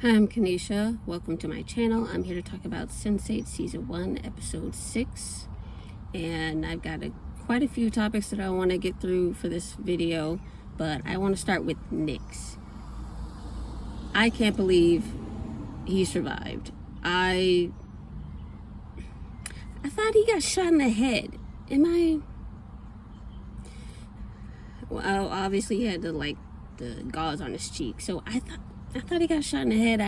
Hi, I'm Kanisha. Welcome to my channel. I'm here to talk about Sense8 Season 1, Episode 6. And I've got quite a few topics that I want to get through for this video, but I want to start with Nyx. I can't believe he survived. I thought he got shot in the head. Well, obviously he had the gauze on his cheek, so I thought he got shot in the head.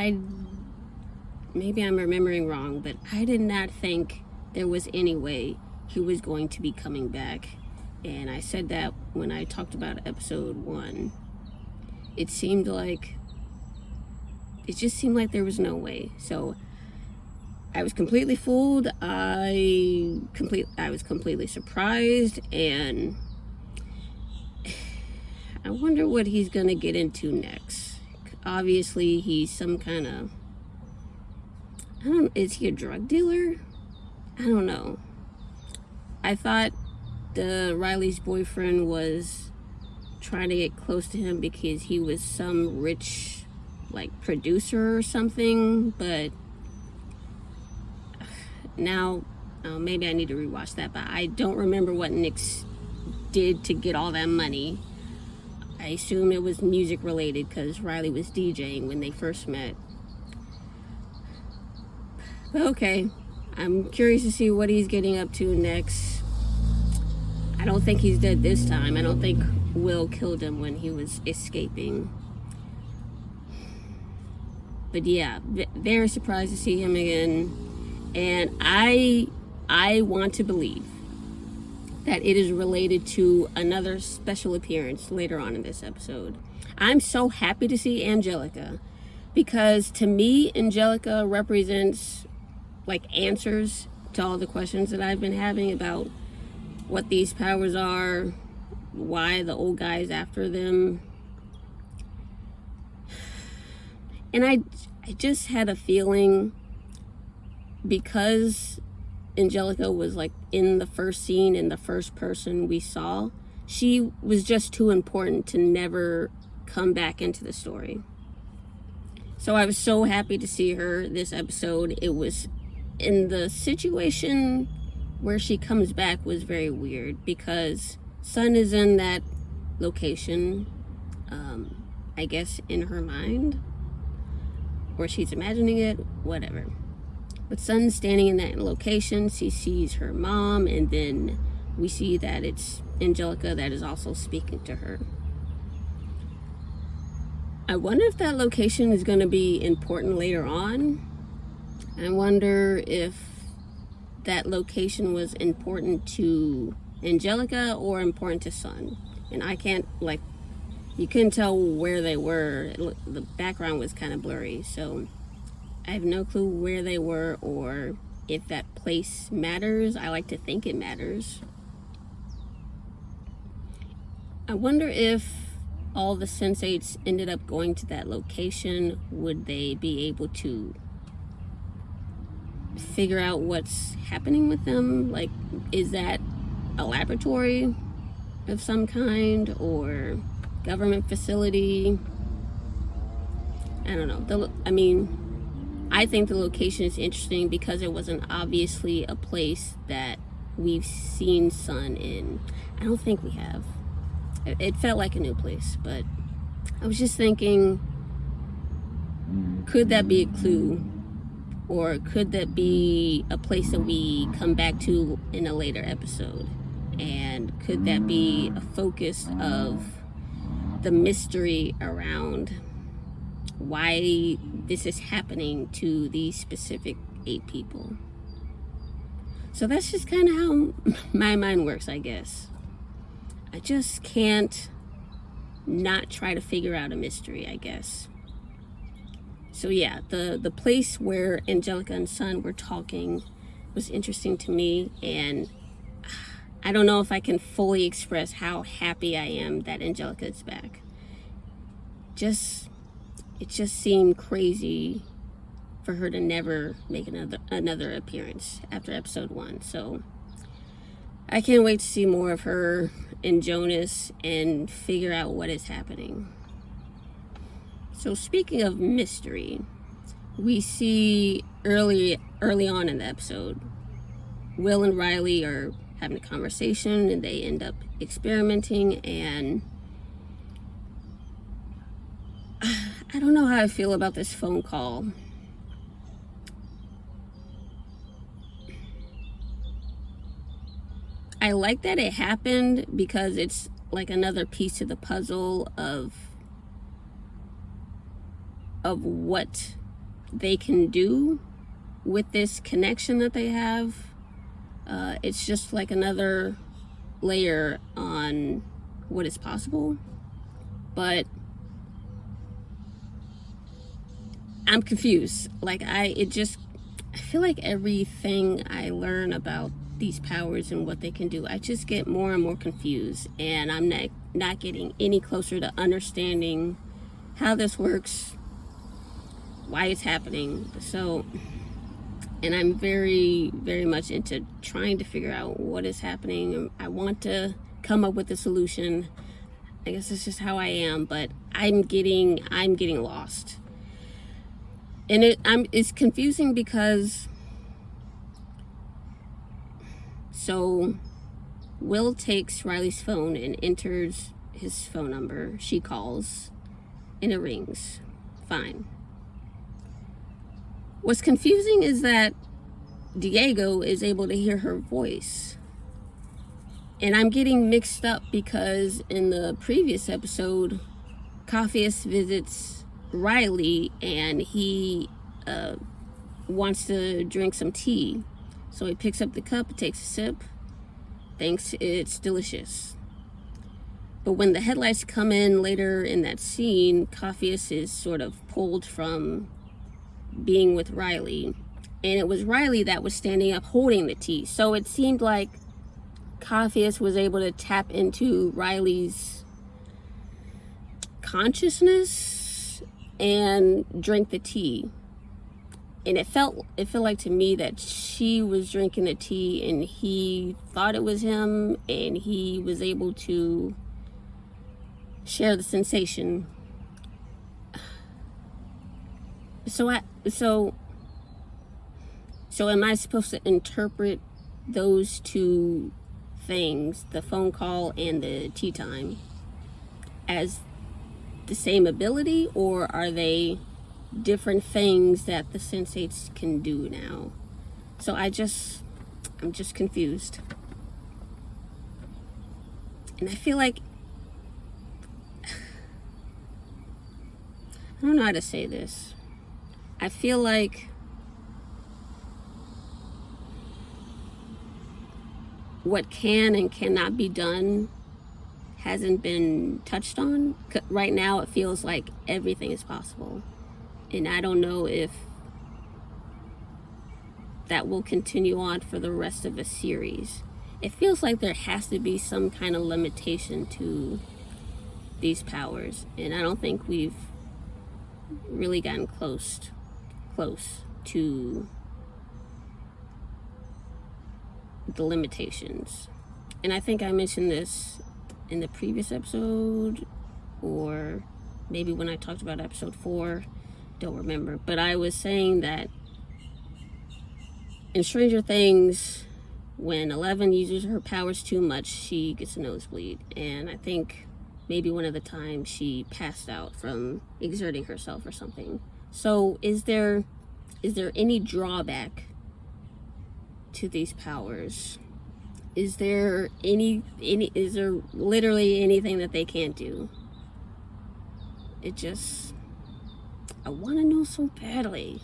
Maybe I'm remembering wrong, but I did not think there was any way he was going to be coming back. And I said that when I talked about episode 1. It just seemed like there was no way. So I was completely fooled. I was completely surprised, and I wonder what he's gonna get into next. Obviously, he's some kind of, is he a drug dealer? I don't know. I thought Riley's boyfriend was trying to get close to him because he was some rich, producer or something, but now, maybe I need to rewatch that, but I don't remember what Nyx did to get all that money. I assume it was music related because Riley was DJing when they first met. But okay, I'm curious to see what he's getting up to next. I don't think he's dead this time. I don't think Will killed him when he was escaping. But yeah, very surprised to see him again. And I want to believe that it is related to another special appearance later on in this episode. I'm so happy to see Angelica, because to me, Angelica represents answers to all the questions that I've been having about what these powers are, why the old guy's after them. And I just had a feeling, because Angelica was in the first scene and the first person we saw, she was just too important to never come back into the story. So I was so happy to see her this episode. It was in the situation where she comes back was very weird, because Sun is in that location, I guess in her mind, or she's imagining it, whatever. But Sun's standing in that location. She sees her mom, and then we see that it's Angelica that is also speaking to her. I wonder if that location is going to be important later on. I wonder if that location was important to Angelica or important to Sun. And I can't, you couldn't tell where they were. The background was kind of blurry, so I have no clue where they were or if that place matters. I like to think it matters. I wonder if all the Sense8s ended up going to that location. Would they be able to figure out what's happening with them? Is that a laboratory of some kind or government facility? I don't know. I think the location is interesting because it wasn't obviously a place that we've seen Sun in. I don't think we have. It felt like a new place, but I was just thinking, could that be a clue? Or could that be a place that we come back to in a later episode? And could that be a focus of the mystery around why this is happening to these specific 8 people? So that's just kind of how my mind works, I guess. I just can't not try to figure out a mystery, I guess. So yeah, the place where Angelica and Sun were talking was interesting to me, and I don't know if I can fully express how happy I am that Angelica is back. It just seemed crazy for her to never make another appearance after episode 1. So I can't wait to see more of her and Jonas and figure out what is happening. So speaking of mystery, we see early on in the episode, Will and Riley are having a conversation and they end up experimenting, and I don't know how I feel about this phone call. I like that it happened because it's like another piece to the puzzle of what they can do with this connection that they have. It's just like another layer on what is possible. But I'm confused. Like I feel like everything I learn about these powers and what they can do, I just get more and more confused, and I'm not getting any closer to understanding how this works, why it's happening. So, and I'm very, very much into trying to figure out what is happening. I want to come up with a solution. I guess it's just how I am, but I'm getting lost. And it's confusing because so Will takes Riley's phone and enters his phone number. She calls and it rings. Fine. What's confusing is that Diego is able to hear her voice. And I'm getting mixed up because in the previous episode, Capheus visits Riley and he wants to drink some tea. So he picks up the cup, takes a sip, thinks it's delicious. But when the headlights come in later in that scene, Capheus is sort of pulled from being with Riley. And it was Riley that was standing up holding the tea. So it seemed like Capheus was able to tap into Riley's consciousness and drink the tea. And it felt like to me that she was drinking the tea and he thought it was him, and he was able to share the sensation. So am I supposed to interpret those two things, the phone call and the tea time, as the same ability, or are they different things that the Sense8s can do now? So I'm just confused. And I feel like I don't know how to say this. I feel like what can and cannot be done hasn't been touched on. Right now it feels like everything is possible. And I don't know if that will continue on for the rest of the series. It feels like there has to be some kind of limitation to these powers. And I don't think we've really gotten close to the limitations. And I think I mentioned this in the previous episode, or maybe when I talked about episode 4. Don't remember, but I was saying that in Stranger Things, when 11 uses her powers too much, she gets a nosebleed. And I think maybe one of the times she passed out from exerting herself or something. So is there any drawback to these powers? Is there is there literally anything that they can't do? I want to know so badly.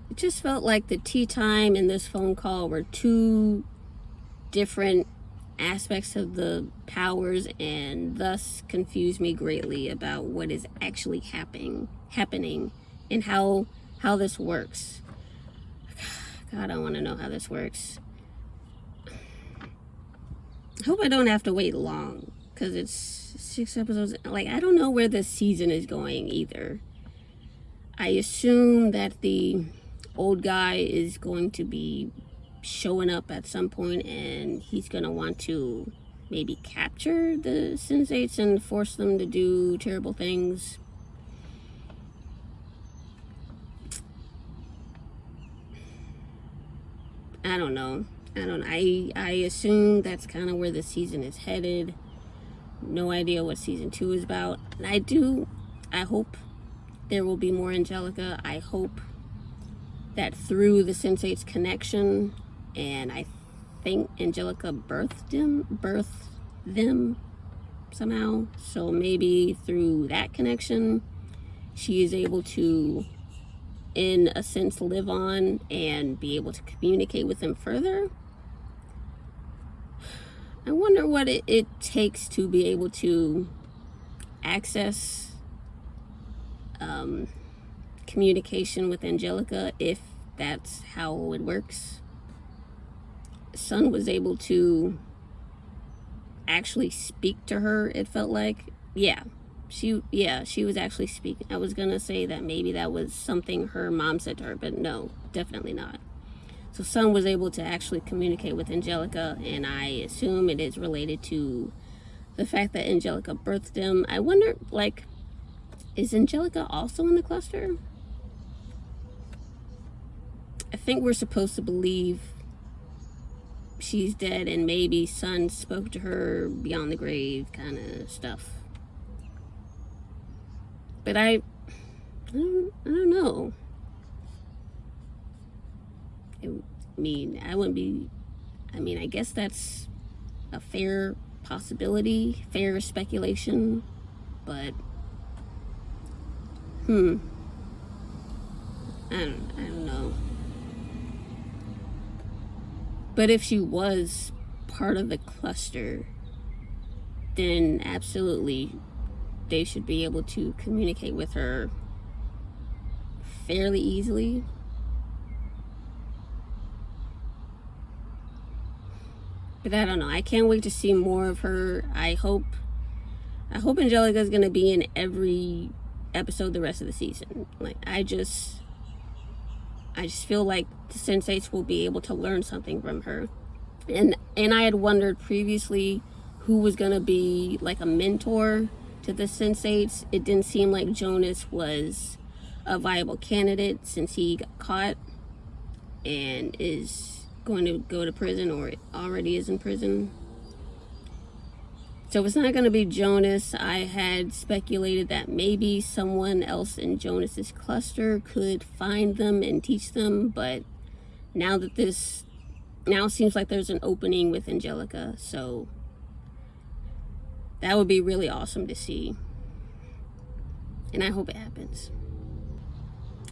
It just felt like the tea time and this phone call were two different aspects of the powers, and thus confused me greatly about what is actually happening and how this works. God, I want to know how this works. I hope I don't have to wait long, because it's 6 episodes. Like, I don't know where this season is going either. I assume that the old guy is going to be showing up at some point, and he's going to want to maybe capture the Sense8s and force them to do terrible things. I don't know. I assume that's kind of where the season is headed. No idea what season 2 is about. And I hope there will be more Angelica. I hope that through the Sense8's connection, and I think Angelica birthed them somehow. So maybe through that connection, she is able to, in a sense, live on and be able to communicate with them further. I wonder what it takes to be able to access communication with Angelica, if that's how it works. Sun was able to actually speak to her, it felt like. She was actually speaking. I was gonna say that maybe that was something her mom said to her, but no, definitely not. So Sun was able to actually communicate with Angelica, and I assume it is related to the fact that Angelica birthed him. I wonder, like, is Angelica also in the cluster? I think we're supposed to believe she's dead, and maybe Sun spoke to her beyond the grave kind of stuff. But I don't know. I guess that's a fair possibility, fair speculation, but I don't know. But if she was part of the cluster, then absolutely they should be able to communicate with her fairly easily. But I don't know. I can't wait to see more of her. I hope Angelica is gonna be in every episode the rest of the season. Like, I just feel like the Sense8s will be able to learn something from her. And I had wondered previously who was gonna be like a mentor to the Sense8s. It didn't seem like Jonas was a viable candidate since he got caught and is going to go to prison, or already is in prison. So it's not going to be Jonas. I had speculated that maybe someone else in Jonas's cluster could find them and teach them, but now seems like there's an opening with Angelica, so that would be really awesome to see, and I hope it happens.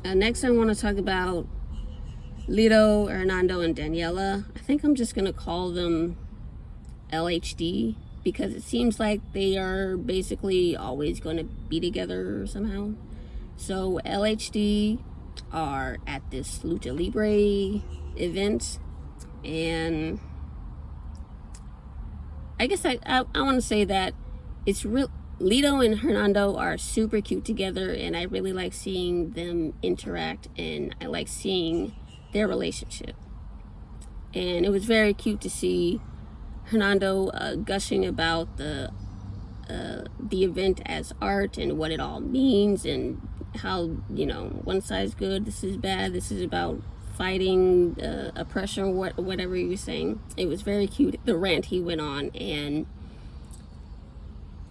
Next I want to talk about Lito, Hernando, and Daniela. I think I'm just going to call them LHD because it seems like they are basically always going to be together somehow. So LHD are at this Lucha Libre event, and I guess I want to say that it's real. Lito and Hernando are super cute together, and I really like seeing them interact, and I like seeing their relationship. And it was very cute to see Hernando gushing about the event as art and what it all means, and how, one side's good, this is bad, this is about fighting oppression, whatever he was saying. It was very cute, the rant he went on, and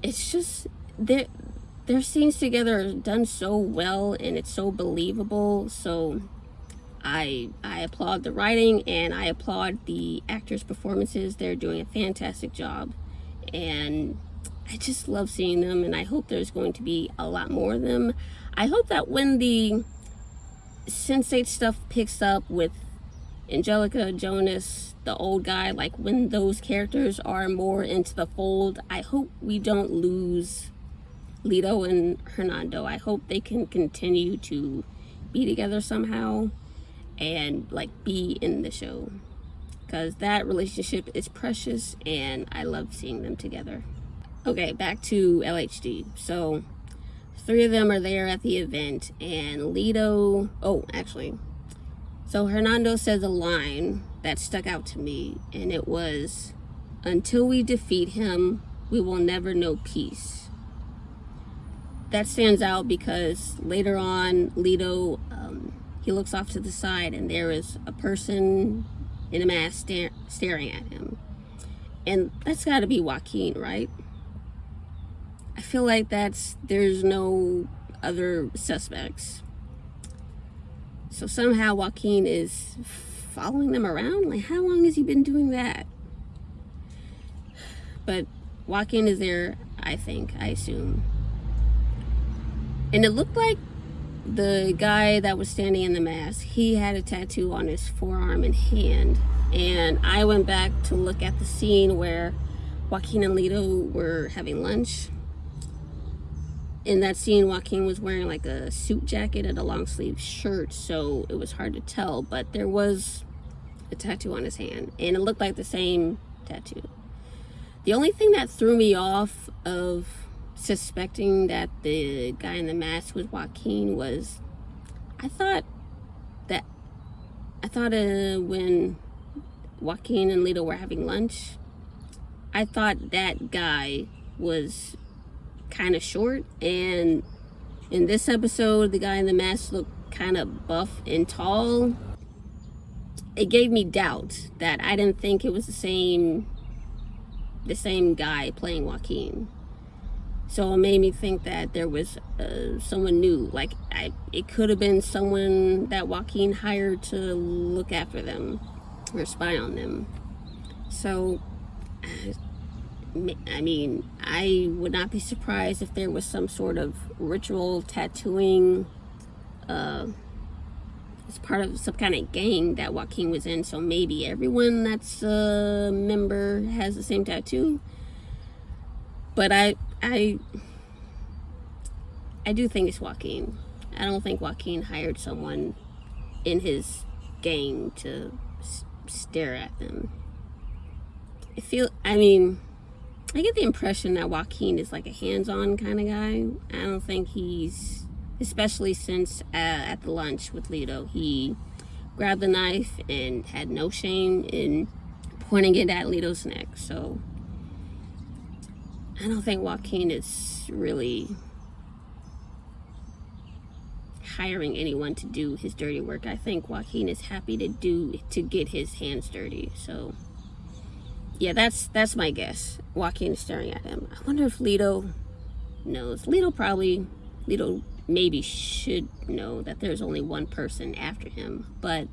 it's just their scenes together are done so well, and it's so believable. So I applaud the writing, and I applaud the actors' performances. They're doing a fantastic job, and I just love seeing them, and I hope there's going to be a lot more of them. I hope that when the Sense8 stuff picks up with Angelica, Jonas, the old guy, like when those characters are more into the fold, I hope we don't lose Lito and Hernando. I hope they can continue to be together somehow and like be in the show, because that relationship is precious and I love seeing them together. Okay, back to LHD. So 3 of them are there at the event, and Lito, so Hernando says a line that stuck out to me, and it was, "Until we defeat him, we will never know peace." That stands out because later on, Lito, he looks off to the side, and there is a person in a mask staring at him. And that's got to be Joaquin, right? I feel like there's no other suspects. So somehow Joaquin is following them around? Like, how long has he been doing that? But Joaquin is there, I assume. And it looked like the guy that was standing in the mask, he had a tattoo on his forearm and hand. And I went back to look at the scene where Joaquin and Lito were having lunch. In that scene, Joaquin was wearing like a suit jacket and a long sleeve shirt, so it was hard to tell, but there was a tattoo on his hand, and it looked like the same tattoo. The only thing that threw me off of suspecting that the guy in the mask was Joaquin was, I thought when Joaquin and Lito were having lunch, I thought that guy was kind of short, and in this episode the guy in the mask looked kind of buff and tall. It gave me doubt that I didn't think it was the same guy playing Joaquin. So it made me think that there was someone new. Like, it could have been someone that Joaquin hired to look after them or spy on them. So I mean, I would not be surprised if there was some sort of ritual tattooing as part of some kind of gang that Joaquin was in. So maybe everyone that's a member has the same tattoo. But I do think it's Joaquin. I don't think Joaquin hired someone in his gang to stare at them. I get the impression that Joaquin is like a hands-on kind of guy. I don't think he's, especially since at the lunch with Lito, he grabbed the knife and had no shame in pointing it at Lito's neck. So I don't think Joaquin is really hiring anyone to do his dirty work. I think Joaquin is happy to get his hands dirty. So yeah, that's my guess. Joaquin is staring at him. I wonder if Lito knows. Lito maybe should know that there's only one person after him. But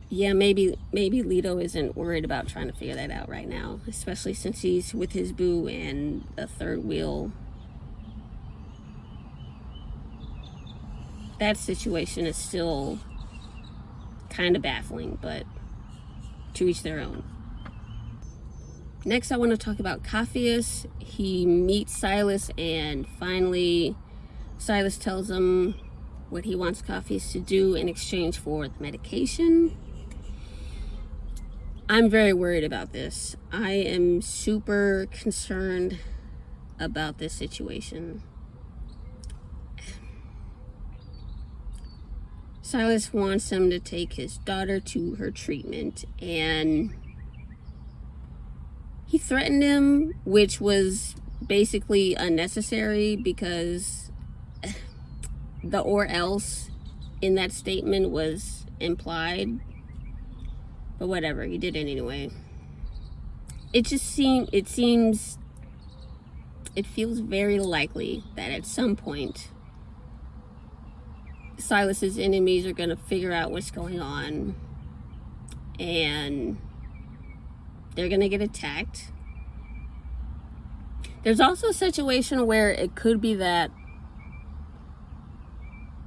yeah, maybe Lito isn't worried about trying to figure that out right now, especially since he's with his boo and the third wheel. That situation is still kind of baffling, but to each their own. Next, I want to talk about Capheus. He meets Silas, and finally Silas tells him what he wants Capheus to do in exchange for the medication. I'm very worried about this. I am super concerned about this situation. Silas wants him to take his daughter to her treatment, and he threatened him, which was basically unnecessary because the "or else" in that statement was implied. But whatever, he did it anyway. It feels very likely that at some point Silas's enemies are going to figure out what's going on, and they're going to get attacked. There's also a situation where it could be that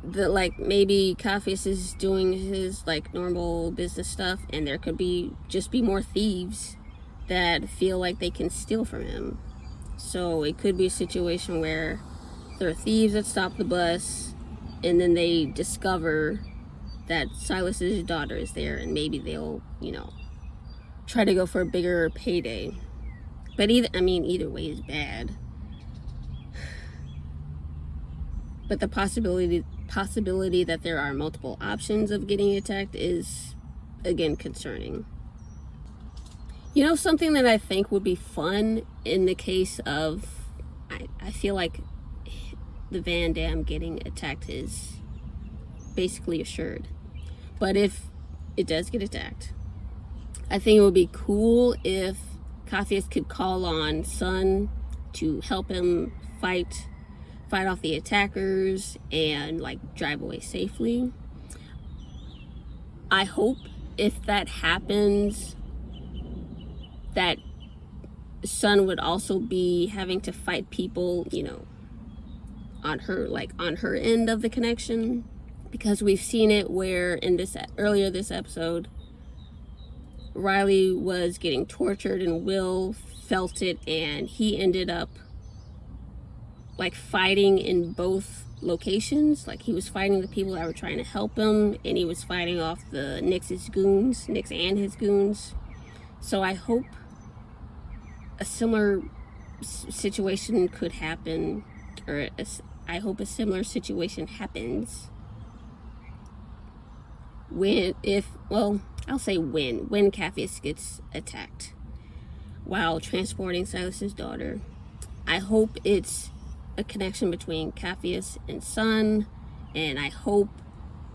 maybe Capheus is doing his normal business stuff, and there could be more thieves that feel like they can steal from him. So it could be a situation where there are thieves that stop the bus, and then they discover that Silas's daughter is there, and maybe they'll, try to go for a bigger payday. But either way is bad. But the possibility that there are multiple options of getting attacked is, again, concerning. Something that I think would be fun in the case of, I feel like the Van Dam getting attacked is basically assured. But if it does get attacked, I think it would be cool if Capheus could call on Sun to help him fight off the attackers and like drive away safely. I hope if that happens that Sun would also be having to fight people, you know, on her end of the connection, because we've seen it where in this earlier this episode Riley was getting tortured and Will felt it, and he ended up like fighting in both locations. Like he was fighting the people that were trying to help him, and he was fighting off the Nyx and his goons. So I hope a similar situation could happen, or I hope a similar situation happens when Capheus gets attacked while transporting Silas's daughter. I hope it's a connection between Capheus and Sun, and I hope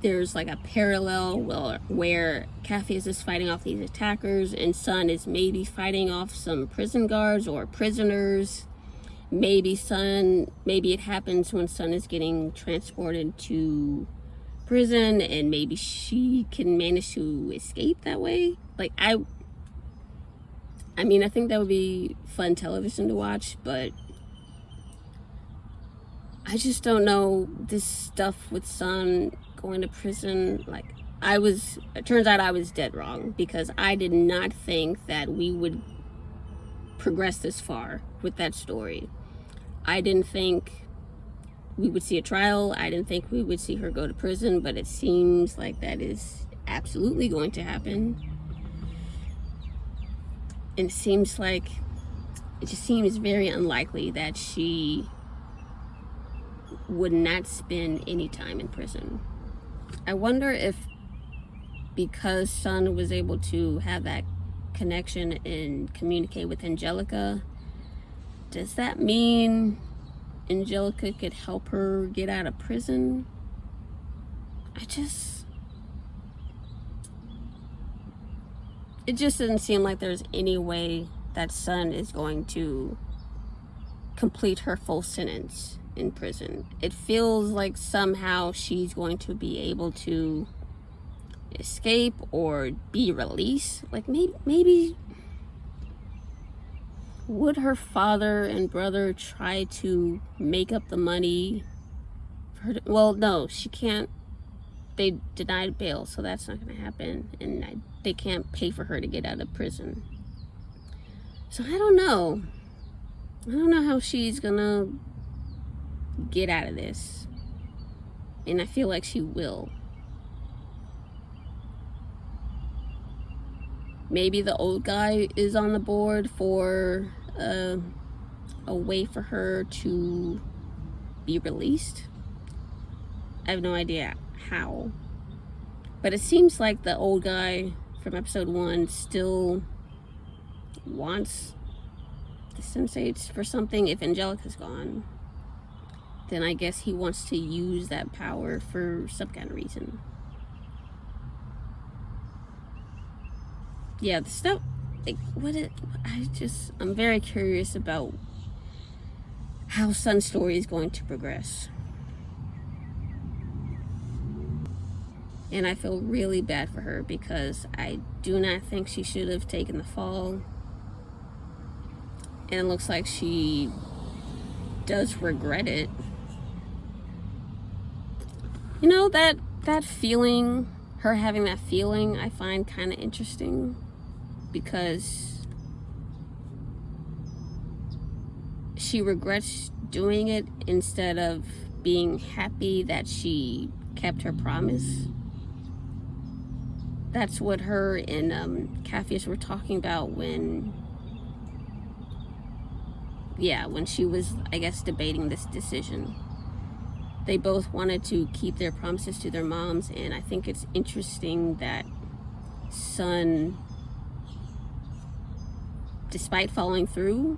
there's like a parallel where Capheus is fighting off these attackers and Sun is maybe fighting off some prison guards or prisoners. Maybe it happens when Sun is getting transported to prison, and maybe she can manage to escape that way. Like I think that would be fun television to watch, but I just don't know this stuff with Sun going to prison. Like it turns out I was dead wrong, because I did not think that we would progress this far with that story. I didn't think we would see a trial. I didn't think we would see her go to prison, but it seems like that is absolutely going to happen. And it just seems very unlikely that she would not spend any time in prison. I wonder if, because Sun was able to have that connection and communicate with Angelica, does that mean Angelica could help her get out of prison? It just doesn't seem like there's any way that Sun is going to complete her full sentence in prison. It feels like somehow she's going to be able to escape or be released. Like maybe would her father and brother try to make up the money for her well, no, she can't. They denied bail, so that's not going to happen, and they can't pay for her to get out of prison. So I don't know how she's gonna get out of this, and I feel like she will. Maybe the old guy is on the board for a way for her to be released. I have no idea how, but it seems like the old guy from episode 1 still wants the Sense8 for something. If Angelica's gone, then I guess he wants to use that power for some kind of reason. Yeah, the stuff, like, I'm very curious about how Sun's story is going to progress. And I feel really bad for her, because I do not think she should have taken the fall. And it looks like she does regret it. You know, that feeling, her having that feeling, I find kind of interesting, because she regrets doing it instead of being happy that she kept her promise. That's what her and Capheus were talking about when she was, I guess, debating this decision. They both wanted to keep their promises to their moms, and I think it's interesting that Sun, despite following through,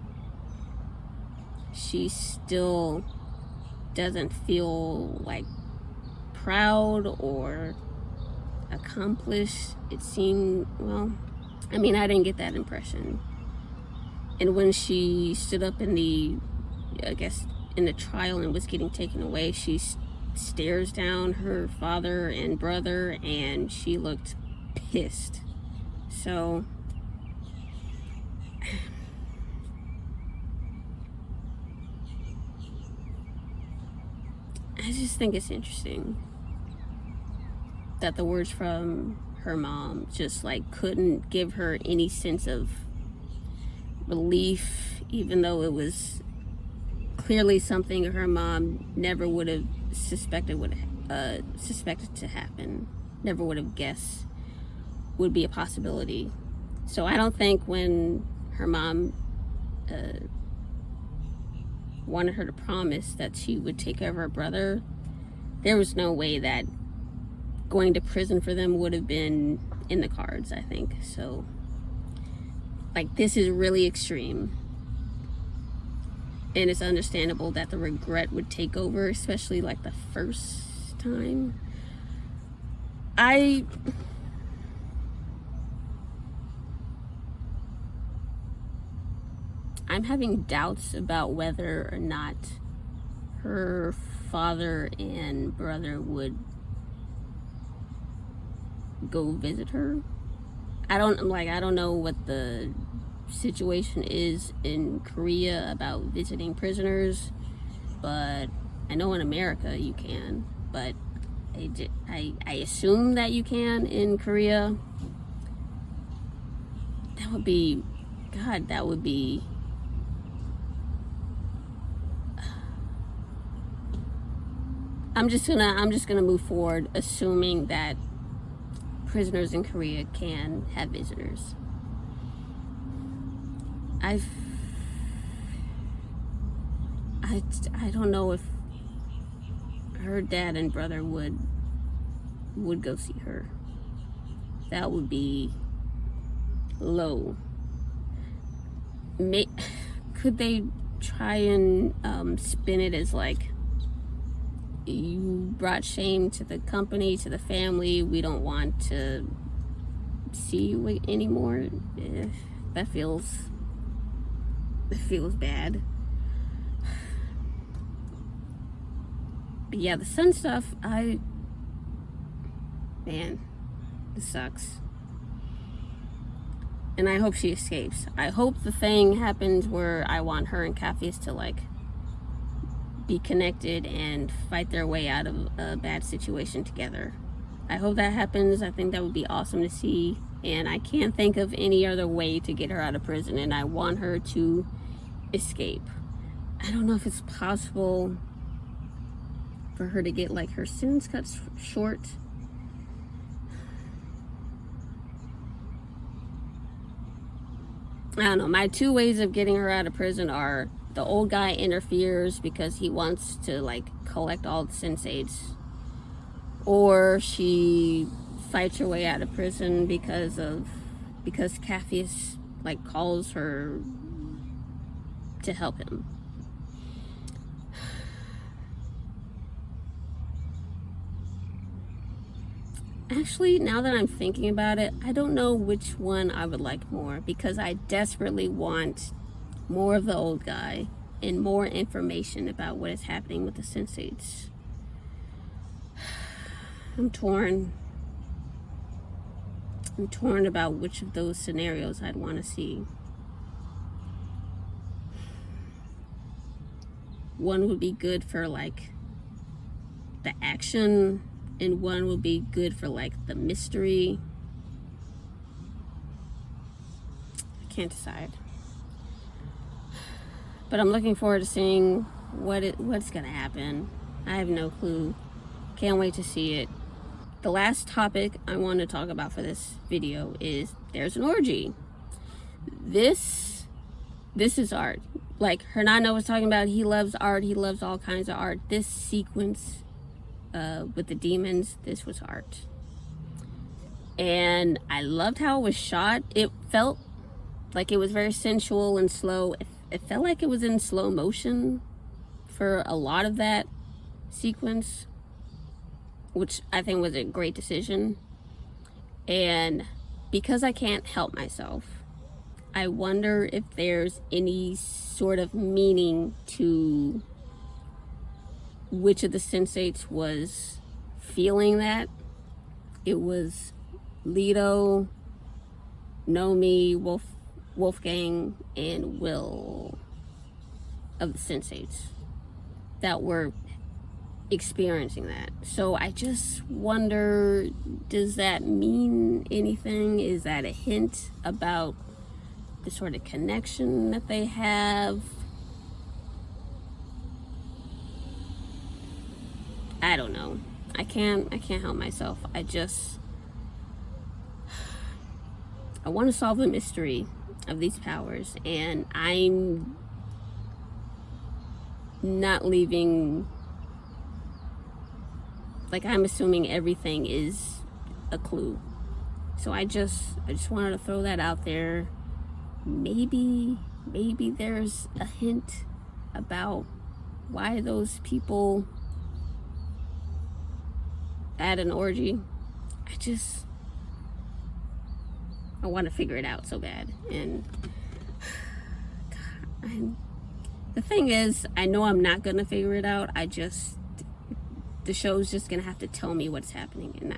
she still doesn't feel like proud or accomplished. It seemed, well, I mean, I didn't get that impression. And when she stood up in the, I guess, in the trial and was getting taken away, she stares down her father and brother, and she looked pissed. So I just think it's interesting that the words from her mom just like couldn't give her any sense of relief, even though it was clearly something her mom never would have suspected to happen, never would have guessed would be a possibility. So I don't think when her mom wanted her to promise that she would take care of her brother, there was no way that going to prison for them would have been in the cards, I think. So, like, this is really extreme. And it's understandable that the regret would take over, especially like the first time. I'm having doubts about whether or not her father and brother would go visit her. I don't know what the situation is in Korea about visiting prisoners, but I know in America you can, but I assume that you can in Korea. That would be, God, that would be, I'm just gonna move forward assuming that prisoners in Korea can have visitors. I don't know if her dad and brother would go see her. That would be low. Could they try and spin it as like, you brought shame to the company, to the family, we don't want to see you anymore? That feels bad. But yeah, the son stuff, man, this sucks. And I hope she escapes. I hope the thing happens where I want her and Capheus to like be connected and fight their way out of a bad situation together. I hope that happens. I think that would be awesome to see. And I can't think of any other way to get her out of prison, and I want her to escape. I don't know if it's possible for her to get like her sentence cut short. I don't know. My two ways of getting her out of prison are the old guy interferes because he wants to like collect all the Sense8s, or she fights her way out of prison because Capheus like calls her to help him. Actually, now that I'm thinking about it, I don't know which one I would like more, because I desperately want more of the old guy and more information about what is happening with the Sense8s. I'm torn about which of those scenarios I'd want to see. One would be good for like the action, and one would be good for like the mystery. I can't decide. But I'm looking forward to seeing what's gonna happen. I have no clue. Can't wait to see it. The last topic I want to talk about for this video is there's an orgy. This is art. Like Hernando was talking about, he loves art. He loves all kinds of art. This sequence with the demons, this was art. And I loved how it was shot. It felt like it was very sensual and slow. It felt like it was in slow motion for a lot of that sequence, which I think was a great decision. And because I can't help myself, I wonder if there's any sort of meaning to which of the Sense8s was feeling that. It was Leto, Nomi, Wolfgang, and Will of the Sense8s that were experiencing that. So I just wonder, does that mean anything? Is that a hint about the sort of connection that they have? I don't know. I can't help myself. I want to solve the mystery of these powers, and I'm not leaving, like, I'm assuming everything is a clue. So I just wanted to throw that out there. Maybe there's a hint about why those people at an orgy. I want to figure it out so bad. And the thing is, I know I'm not gonna figure it out. The show's just gonna have to tell me what's happening, and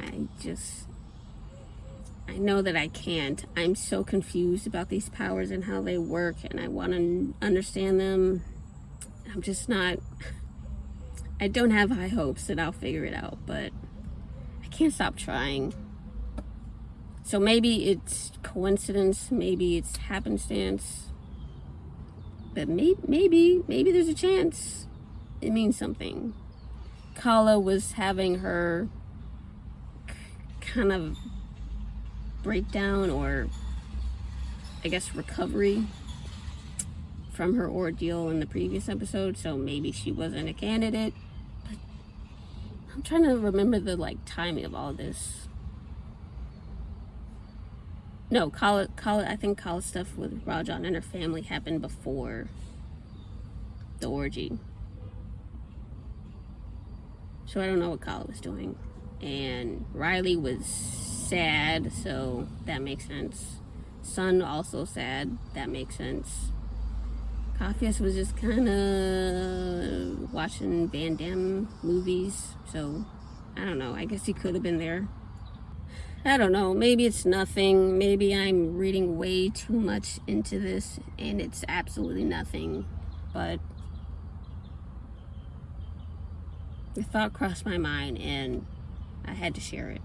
I know that I can't. I'm so confused about these powers and how they work, and I want to understand them. I'm just not, I don't have high hopes that I'll figure it out, but I can't stop trying. So maybe it's coincidence, maybe it's happenstance, but maybe there's a chance it means something. Kala was having her kind of breakdown, or I guess recovery from her ordeal in the previous episode, so maybe she wasn't a candidate. But I'm trying to remember the timing of all this. No, I think Kala's stuff with Rajan and her family happened before the orgy. So I don't know what Kala was doing. And Riley was sad, so that makes sense. Sun also sad, that makes sense. Capheus was just kind of watching Van Damme movies, so I don't know. I guess he could have been there. I don't know. Maybe it's nothing. Maybe I'm reading way too much into this and it's absolutely nothing. But the thought crossed my mind and I had to share it.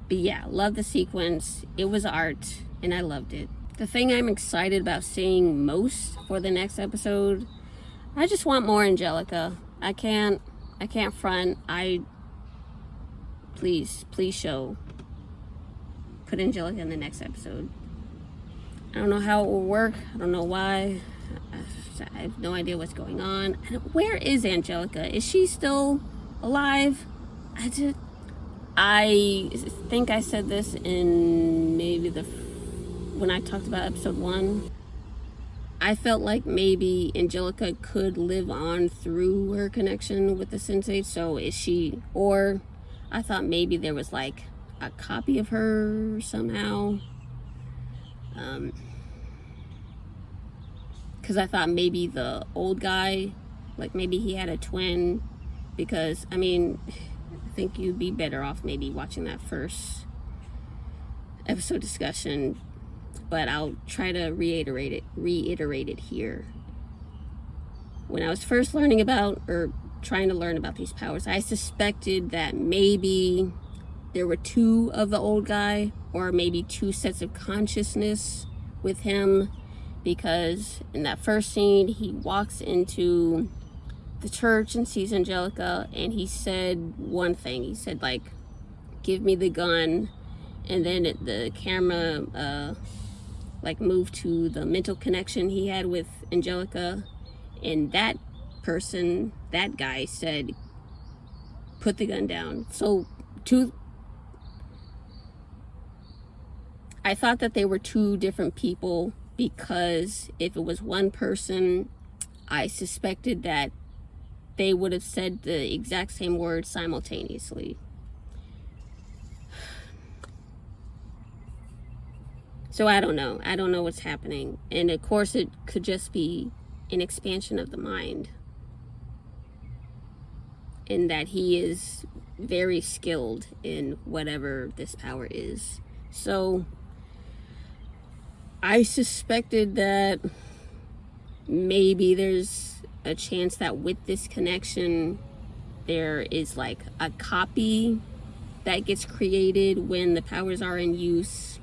But yeah, love the sequence. It was art and I loved it. The thing I'm excited about seeing most for the next episode, I just want more Angelica. I can't front. Please show. Put Angelica in the next episode. I don't know how it will work. I don't know why. I have no idea what's going on. Where is Angelica? Is she still alive? I think I said this in maybe when I talked about episode 1. I felt like maybe Angelica could live on through her connection with the Sense8. So is she, or I thought maybe there was a copy of her somehow. Because I thought maybe the old guy, maybe he had a twin. Because, I think you'd be better off maybe watching that first episode discussion. But I'll try to reiterate it here. When I was first trying to learn about these powers, I suspected that maybe there were 2 of the old guy, or maybe 2 sets of consciousness with him, because in that first scene he walks into the church and sees Angelica, and he said one thing. He said, give me the gun, and then the camera moved to the mental connection he had with Angelica, and that guy said, put the gun down. So I thought that they were 2 different people, because if it was one person, I suspected that they would have said the exact same words simultaneously. So I don't know. I don't know what's happening. And of course, it could just be an expansion of the mind. In that he is very skilled in whatever this power is. So I suspected that maybe there's a chance that with this connection, there is like a copy that gets created when the powers are in use.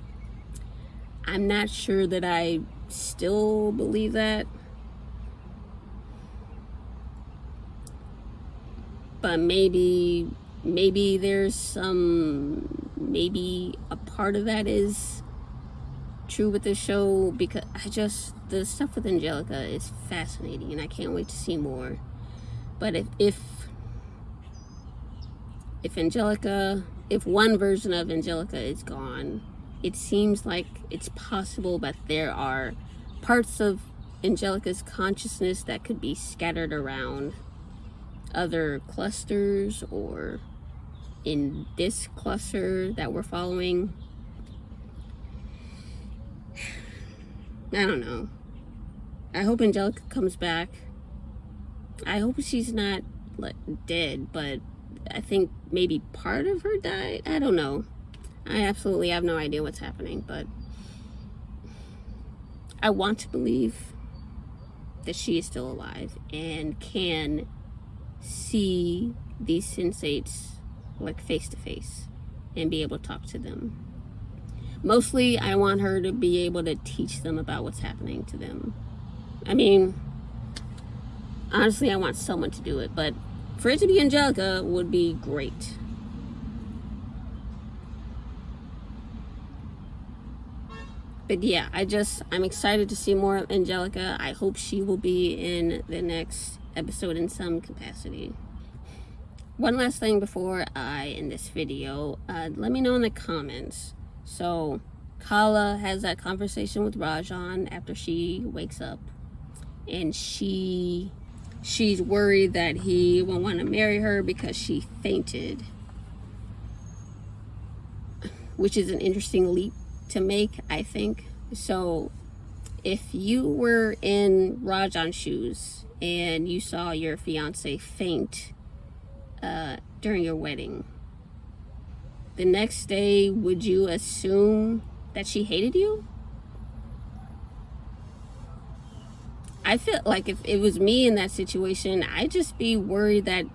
I'm not sure that I still believe that. But maybe there's maybe a part of that is true with the show, because the stuff with Angelica is fascinating and I can't wait to see more. But if one version of Angelica is gone, it seems like it's possible that there are parts of Angelica's consciousness that could be scattered around other clusters or in this cluster that we're following. I don't know. I hope Angelica comes back. I hope she's not dead, but I think maybe part of her died. I don't know. I absolutely have no idea what's happening, but I want to believe that she is still alive and can see these Sense8s like face to face and be able to talk to them. Mostly I want her to be able to teach them about what's happening to them. I mean, honestly, I want someone to do it, but for it to be Angelica would be great. But yeah, I'm excited to see more of Angelica. I hope she will be in the next episode in some capacity. One last thing before I end this video, let me know in the comments. So Kala has that conversation with Rajan after she wakes up, and she's worried that he won't want to marry her because she fainted, which is an interesting leap to make, I think. So if you were in Rajan's shoes and you saw your fiance faint during your wedding, the next day, would you assume that she hated you? I feel like if it was me in that situation, I'd just be worried that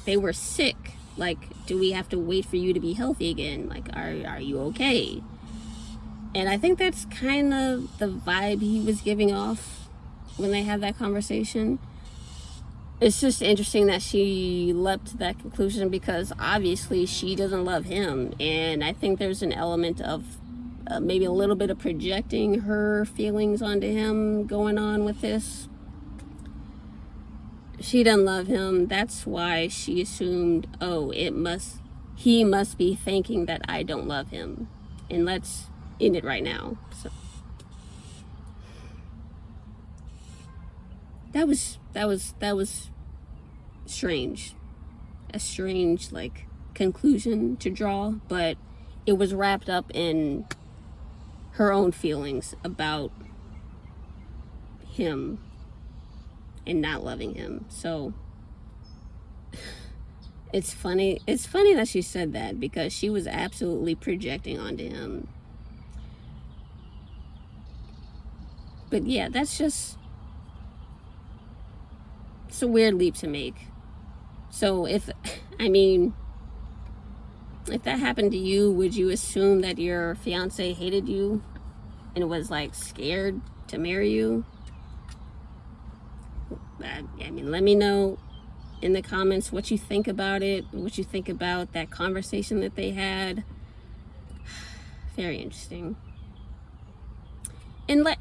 they were sick. Like, do we have to wait for you to be healthy again? Like, are you okay? And I think that's kind of the vibe he was giving off when they had that conversation. It's just interesting that she leapt to that conclusion because obviously she doesn't love him. And I think there's an element of maybe a little bit of projecting her feelings onto him going on with this. She doesn't love him. That's why she assumed, oh, he must be thinking that I don't love him. And let's end it right now. So that was strange. A strange conclusion to draw, but it was wrapped up in her own feelings about him and not loving him. So it's funny that she said that, because she was absolutely projecting onto him. But yeah, it's a weird leap to make. So if that happened to you, would you assume that your fiance hated you and was scared to marry you? Let me know in the comments what you think about it, what you think about that conversation that they had. Very interesting. And I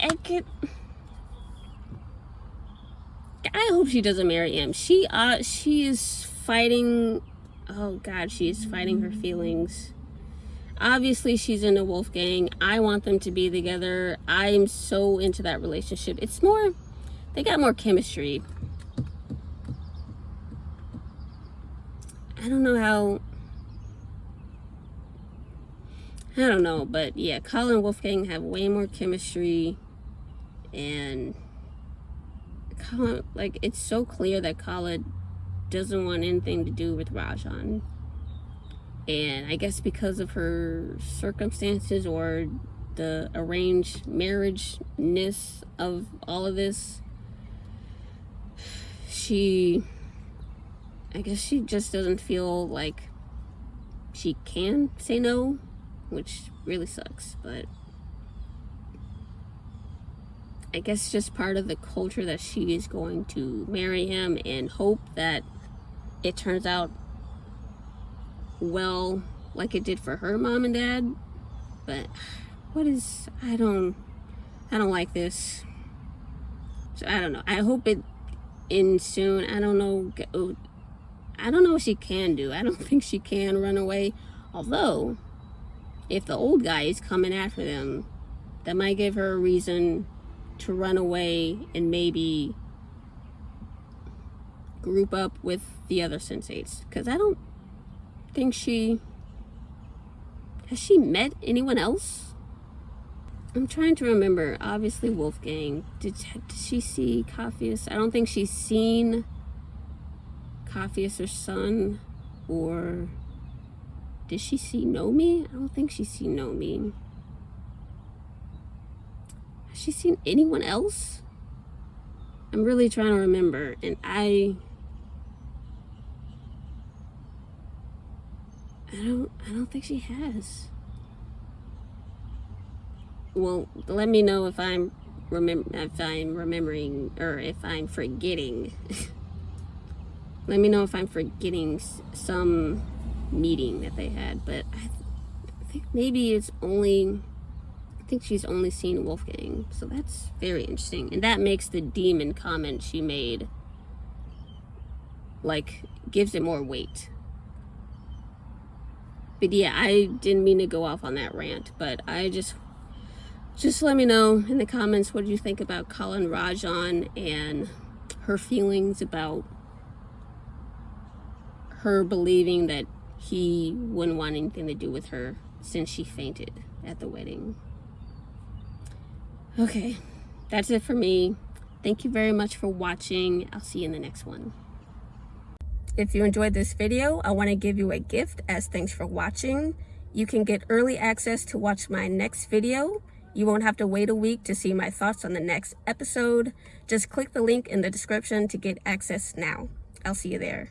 hope she doesn't marry him. She is fighting. Oh God, she is fighting her feelings. Obviously, she's in the Wolfgang. I want them to be together. I'm so into that relationship. It's more, they got more chemistry. I don't know I don't know, but yeah, Kala and Wolfgang have way more chemistry, and Kala, like, it's so clear that Kala doesn't want anything to do with Rajan. And I guess because of her circumstances or the arranged marriage-ness of all of this, I guess she just doesn't feel like she can say no, which really sucks, but I guess just part of the culture that she is going to marry him and hope that it turns out well, like it did for her mom and dad. But I don't like this. So I don't know. I hope it ends soon. I don't know what she can do. I don't think she can run away. Although, if the old guy is coming after them, that might give her a reason to run away and maybe group up with the other Sense8s. Because I don't think has she met anyone else? I'm trying to remember. Obviously Wolfgang. Did she see Capheus? I don't think she's seen Capheus, her son. Or did she see Nomi? I don't think she's seen Nomi. Has she seen anyone else? I'm really trying to remember, and I don't think she has. Well, let me know if I'm remembering or if I'm forgetting. Let me know if I'm forgetting some meeting that they had, but I think maybe I think she's only seen Wolfgang, so that's very interesting. And that makes the demon comment she made, like, gives it more weight. But yeah, I didn't mean to go off on that rant, but I just let me know in the comments what you think about Kala and Rajan and her feelings about her believing that he wouldn't want anything to do with her since she fainted at the wedding. Okay, that's it for me. Thank you very much for watching. I'll see you in the next one. If you enjoyed this video, I want to give you a gift as thanks for watching. You can get early access to watch my next video. You won't have to wait a week to see my thoughts on the next episode. Just click the link in the description to get access now. I'll see you there.